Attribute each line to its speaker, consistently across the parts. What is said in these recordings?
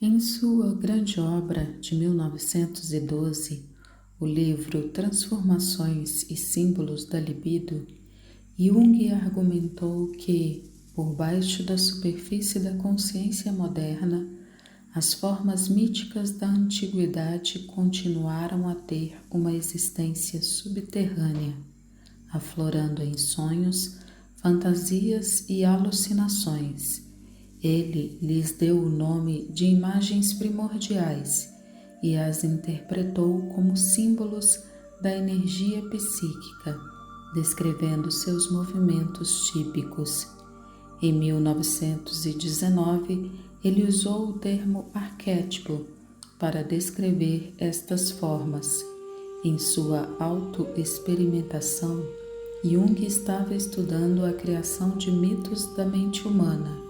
Speaker 1: Em sua grande obra de 1912, o livro Transformações e Símbolos da Libido, Jung argumentou que, por baixo da superfície da consciência moderna, as formas míticas da antiguidade continuaram a ter uma existência subterrânea, aflorando em sonhos, fantasias e alucinações. Ele lhes deu o nome de imagens primordiais e as interpretou como símbolos da energia psíquica, descrevendo seus movimentos típicos. Em 1919, ele usou o termo arquétipo para descrever estas formas. Em sua autoexperimentação, Jung estava estudando a criação de mitos da mente humana,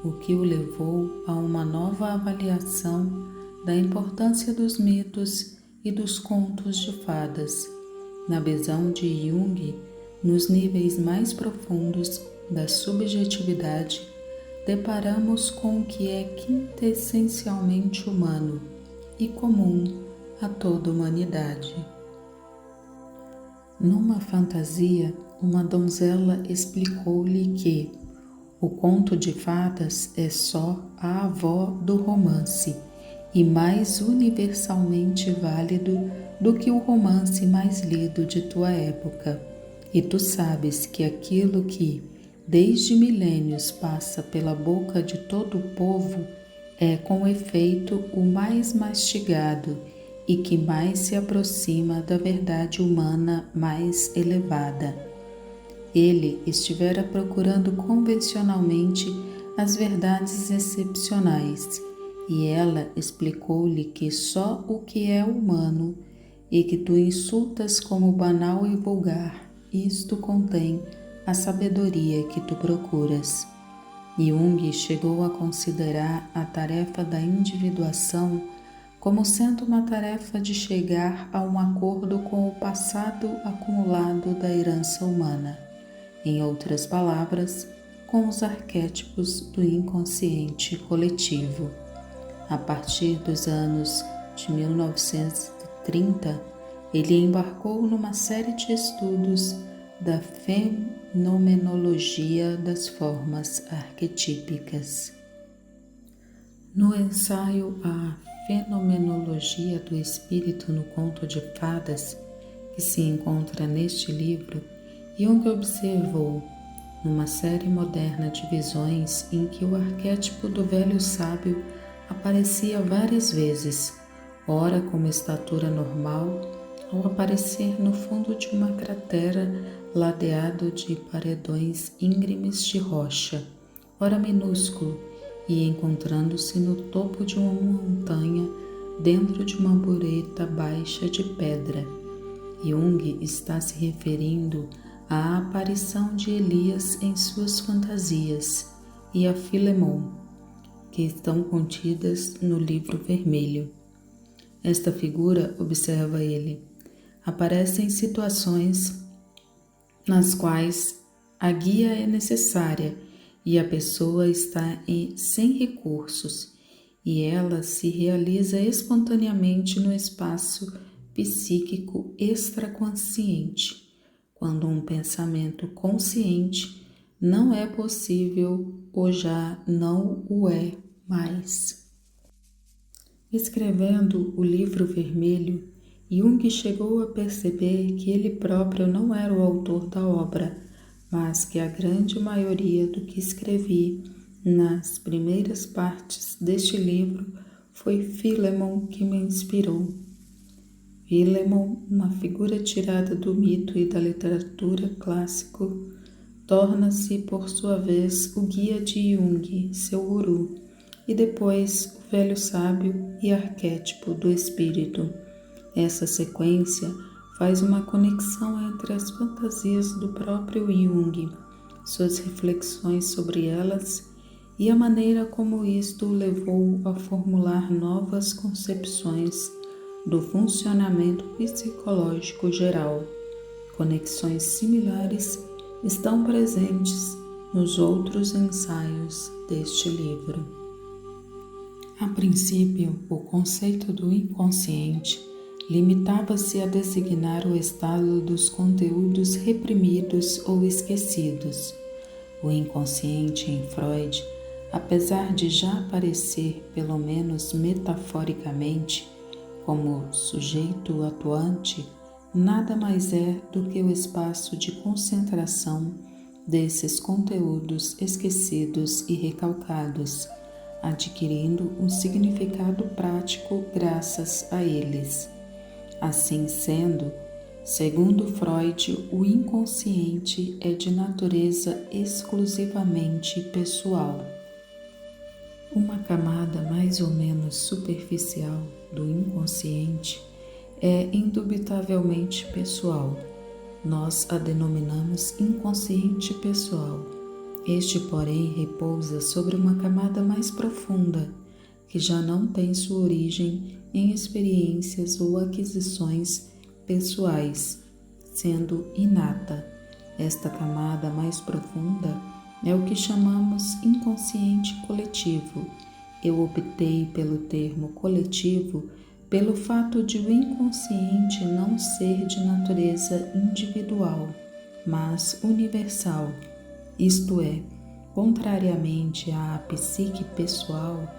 Speaker 1: o que o levou a uma nova avaliação da importância dos mitos e dos contos de fadas. Na visão de Jung, nos níveis mais profundos da subjetividade, deparamos com o que é quintessencialmente humano e comum a toda a humanidade. Numa fantasia, uma donzela explicou-lhe que o conto de fadas é só a avó do romance e mais universalmente válido do que o romance mais lido de tua época. E tu sabes que aquilo que, desde milênios, passa pela boca de todo o povo é, com efeito, o mais mastigado e que mais se aproxima da verdade humana mais elevada. Ele estivera procurando convencionalmente as verdades excepcionais, e ela explicou-lhe que só o que é humano e que tu insultas como banal e vulgar, isto contém a sabedoria que tu procuras. Jung chegou a considerar a tarefa da individuação como sendo uma tarefa de chegar a um acordo com o passado acumulado da herança humana. Em outras palavras, com os arquétipos do inconsciente coletivo. A partir dos anos de 1930, ele embarcou numa série de estudos da fenomenologia das formas arquetípicas. No ensaio A Fenomenologia do Espírito no Conto de Fadas, que se encontra neste livro, Jung observou, numa série moderna de visões em que o arquétipo do velho sábio aparecia várias vezes, ora como estatura normal, ao aparecer no fundo de uma cratera ladeado de paredões íngremes de rocha, ora minúsculo, e encontrando-se no topo de uma montanha dentro de uma mureta baixa de pedra. Jung está se referindo à aparição de Elias em suas fantasias e a Filemon, que estão contidas no livro vermelho. Esta figura, observa ele, aparece em situações nas quais a guia é necessária e a pessoa está sem recursos, e ela se realiza espontaneamente no espaço psíquico extraconsciente, quando um pensamento consciente não é possível ou já não o é mais. Escrevendo o livro vermelho, Jung chegou a perceber que ele próprio não era o autor da obra, mas que a grande maioria do que escrevi nas primeiras partes deste livro foi Filemon que me inspirou. Filemon, uma figura tirada do mito e da literatura clássico, torna-se, por sua vez, o guia de Jung, seu guru, e depois o velho sábio e arquétipo do espírito. Essa sequência faz uma conexão entre as fantasias do próprio Jung, suas reflexões sobre elas e a maneira como isto o levou a formular novas concepções do funcionamento psicológico geral. Conexões similares estão presentes nos outros ensaios deste livro. A princípio, o conceito do inconsciente limitava-se a designar o estado dos conteúdos reprimidos ou esquecidos. O inconsciente em Freud, apesar de já aparecer, pelo menos metaforicamente, como sujeito atuante, nada mais é do que o espaço de concentração desses conteúdos esquecidos e recalcados, adquirindo um significado prático graças a eles. Assim sendo, segundo Freud, o inconsciente é de natureza exclusivamente pessoal. Uma camada mais ou menos superficial do inconsciente é indubitavelmente pessoal. Nós a denominamos inconsciente pessoal. Este, porém, repousa sobre uma camada mais profunda, que já não tem sua origem em experiências ou aquisições pessoais, sendo inata. Esta camada mais profunda é o que chamamos inconsciente coletivo. Eu optei pelo termo coletivo pelo fato de o inconsciente não ser de natureza individual, mas universal. Isto é, contrariamente à psique pessoal,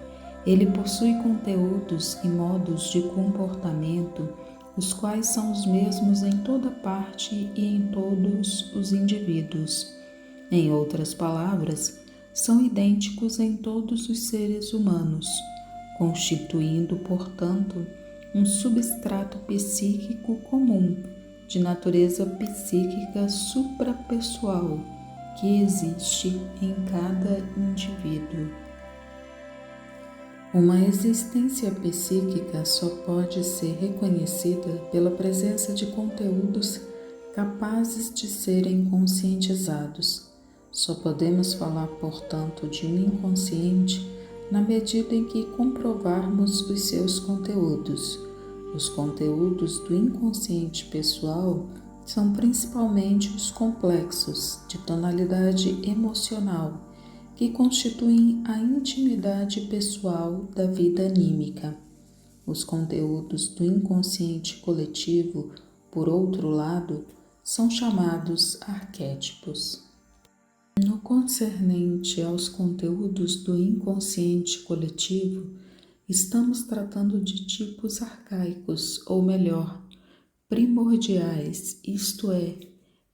Speaker 1: ele possui conteúdos e modos de comportamento os quais são os mesmos em toda parte e em todos os indivíduos. Em outras palavras, são idênticos em todos os seres humanos, constituindo, portanto, um substrato psíquico comum, de natureza psíquica suprapessoal, que existe em cada indivíduo. Uma existência psíquica só pode ser reconhecida pela presença de conteúdos capazes de serem conscientizados. Só podemos falar, portanto, de um inconsciente na medida em que comprovarmos os seus conteúdos. Os conteúdos do inconsciente pessoal são principalmente os complexos de tonalidade emocional, que constituem a intimidade pessoal da vida anímica. Os conteúdos do inconsciente coletivo, por outro lado, são chamados arquétipos. No concernente aos conteúdos do inconsciente coletivo, estamos tratando de tipos arcaicos, ou melhor, primordiais, isto é,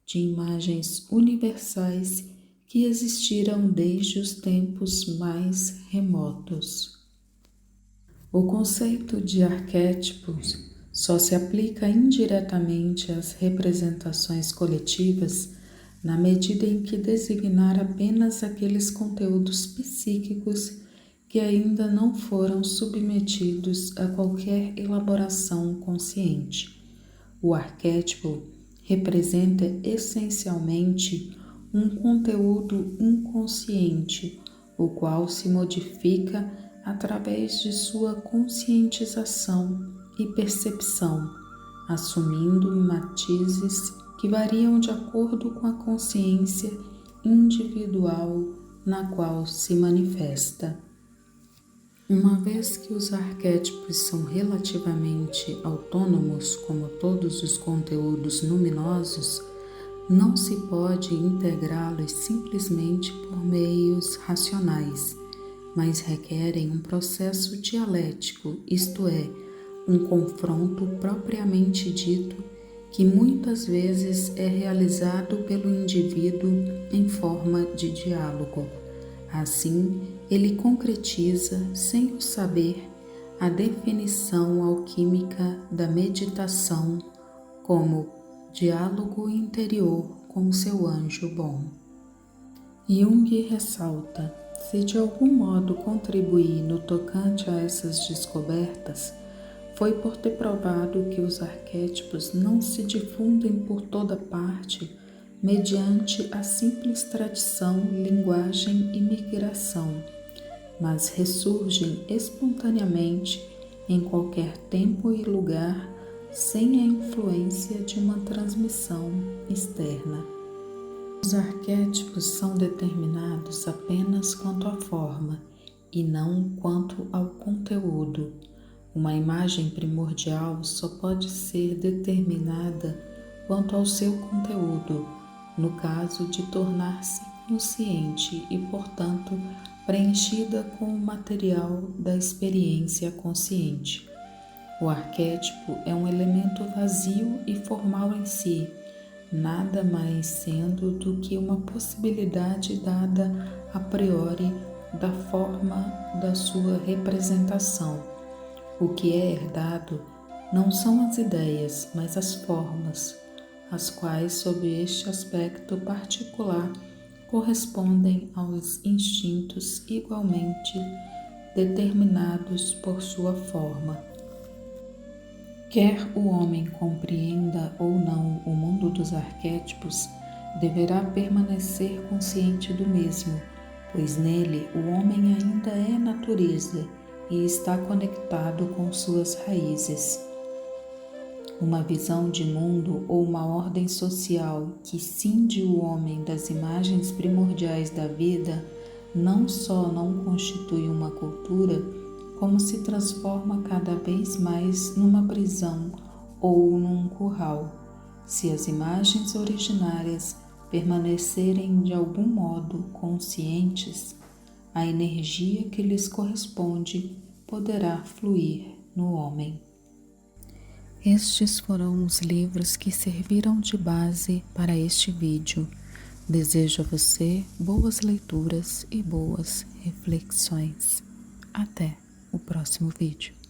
Speaker 1: de imagens universais que existiram desde os tempos mais remotos. O conceito de arquétipos só se aplica indiretamente às representações coletivas na medida em que designar apenas aqueles conteúdos psíquicos que ainda não foram submetidos a qualquer elaboração consciente. O arquétipo representa essencialmente um conteúdo inconsciente, o qual se modifica através de sua conscientização e percepção, assumindo matizes que variam de acordo com a consciência individual na qual se manifesta. Uma vez que os arquétipos são relativamente autônomos, como todos os conteúdos luminosos, não se pode integrá-los simplesmente por meios racionais, mas requerem um processo dialético, isto é, um confronto propriamente dito, que muitas vezes é realizado pelo indivíduo em forma de diálogo. Assim, ele concretiza, sem o saber, a definição alquímica da meditação como diálogo interior com seu anjo bom. Jung ressalta: se de algum modo contribuir no tocante a essas descobertas, foi por ter provado que os arquétipos não se difundem por toda parte mediante a simples tradição, linguagem e migração, mas ressurgem espontaneamente em qualquer tempo e lugar sem a influência de uma transmissão externa. Os arquétipos são determinados apenas quanto à forma e não quanto ao conteúdo. conteúdo. Uma imagem primordial só pode ser determinada quanto ao seu conteúdo, no caso de tornar-se consciente e, portanto, preenchida com o material da experiência consciente. O arquétipo é um elemento vazio e formal em si, nada mais sendo do que uma possibilidade dada a priori da forma da sua representação. O que é herdado não são as ideias, mas as formas, as quais, sob este aspecto particular, correspondem aos instintos igualmente determinados por sua forma. Quer o homem compreenda ou não o mundo dos arquétipos, deverá permanecer consciente do mesmo, pois nele o homem ainda é natureza e está conectado com suas raízes. Uma visão de mundo ou uma ordem social que cinde o homem das imagens primordiais da vida não só não constitui uma cultura, como se transforma cada vez mais numa prisão ou num curral, se as imagens originárias permanecerem de algum modo conscientes. A energia que lhes corresponde poderá fluir no homem. Estes foram os livros que serviram de base para este vídeo. Desejo a você boas leituras e boas reflexões. Até o próximo vídeo.